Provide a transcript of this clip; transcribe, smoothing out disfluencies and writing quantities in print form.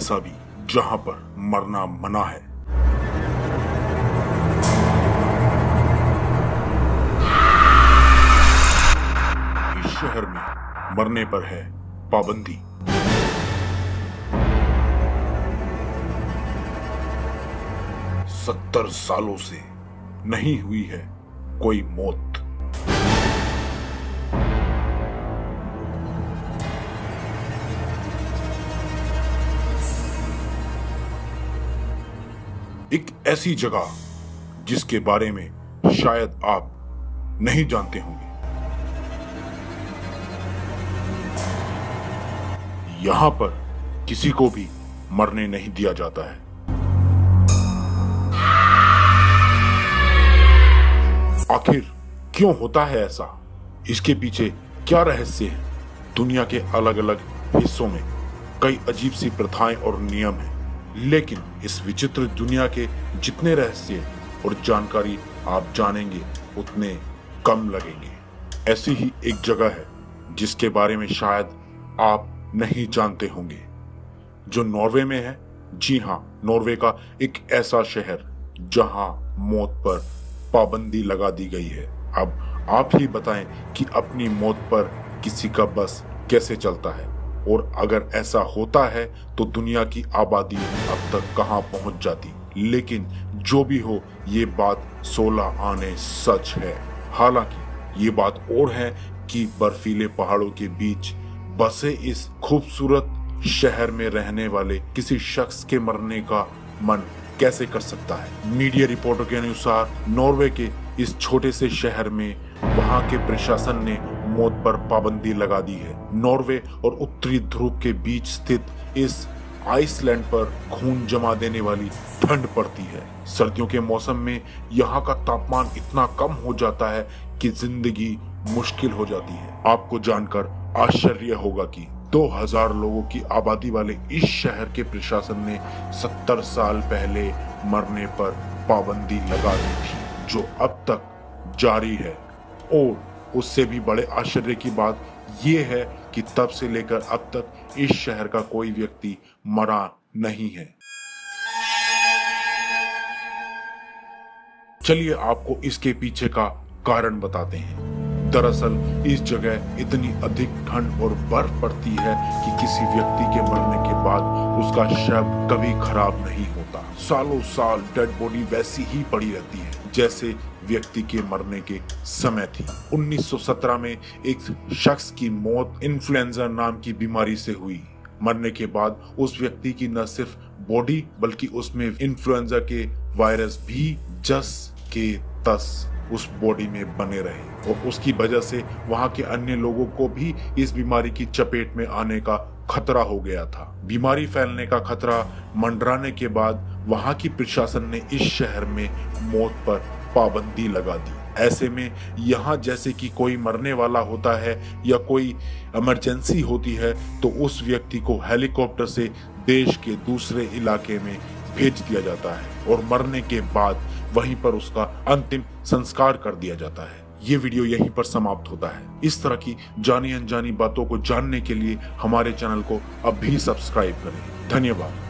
ऐसा भी जहां पर मरना मना है। इस शहर में मरने पर है पाबंदी। सत्तर सालों से नहीं हुई है कोई मौत। एक ऐसी जगह जिसके बारे में शायद आप नहीं जानते होंगे। यहां पर किसी को भी मरने नहीं दिया जाता है। आखिर क्यों होता है ऐसा? इसके पीछे क्या रहस्य है? दुनिया के अलग अलग हिस्सों में कई अजीब सी प्रथाएं और नियम हैं, लेकिन इस विचित्र दुनिया के जितने रहस्य और जानकारी आप जानेंगे उतने कम लगेंगे। ऐसी ही एक जगह है जिसके बारे में शायद आप नहीं जानते होंगे, जो नॉर्वे में है। जी हाँ, नॉर्वे का एक ऐसा शहर जहां मौत पर पाबंदी लगा दी गई है। अब आप ही बताएं कि अपनी मौत पर किसी का बस कैसे चलता है, और अगर ऐसा होता है तो दुनिया की आबादी अब तक कहां पहुंच जाती। लेकिन जो भी हो, ये बात 16 आने सच है। हालांकि ये बात और है कि बर्फीले पहाड़ों के बीच बसे इस खूबसूरत शहर में रहने वाले किसी शख्स के मरने का मन कैसे कर सकता है। मीडिया रिपोर्टों के अनुसार नॉर्वे के इस छोटे से शहर में वहां के प्रशासन ने मौत पर पाबंदी लगा दी है। नॉर्वे और उत्तरी ध्रुव के बीच स्थित इस आइसलैंड पर खून जमा देने वाली ठंड पड़ती है। सर्दियों के मौसम में यहाँ का तापमान इतना कम हो जाता है कि जिंदगी मुश्किल हो जाती है। आपको जानकर आश्चर्य होगा कि 2000 लोगों की आबादी वाले इस शहर के प्रशासन ने 70 साल पहले मरने पर पाबंदी लगा दी थी, जो अब तक जारी है। और उससे भी बड़े आश्चर्य की बात यह है कि तब से लेकर अब तक इस शहर का कोई व्यक्ति मरा नहीं है। चलिए आपको इसके पीछे का कारण बताते हैं। दरअसल इस जगह इतनी अधिक ठंड और बर्फ पड़ती है कि किसी व्यक्ति के मरने के बाद उसका शव कभी खराब नहीं होता। सालों साल डेड बॉडी वैसी ही पड़ी रहती है जैसे व्यक्ति के मरने के समय थी। 1917 में एक शख्स की मौत इन्फ्लुएंजा नाम की बीमारी से हुई। मरने के बाद उस व्यक्ति की न सिर्फ बॉडी बल्कि उसमें इन्फ्लुएंजा के वायरस भी जस के तस उस बॉडी में बने रहे, और उसकी वजह से वहां के अन्य लोगों को भी इस बीमारी की चपेट में आने का खतरा हो गया था। बीमारी फैलने का खतरा मंडराने के बाद वहां की प्रशासन ने इस शहर में मौत पर पाबंदी लगा दी। ऐसे में यहाँ जैसे कि कोई मरने वाला होता है या कोई इमरजेंसी होती है तो उस व्यक्ति को हेलीकॉप्टर से देश के दूसरे इलाके में भेज दिया जाता है और मरने के बाद वहीं पर उसका अंतिम संस्कार कर दिया जाता है। ये वीडियो यहीं पर समाप्त होता है। इस तरह की जानी अनजानी बातों को जानने के लिए हमारे चैनल को अभी सब्सक्राइब करें। धन्यवाद।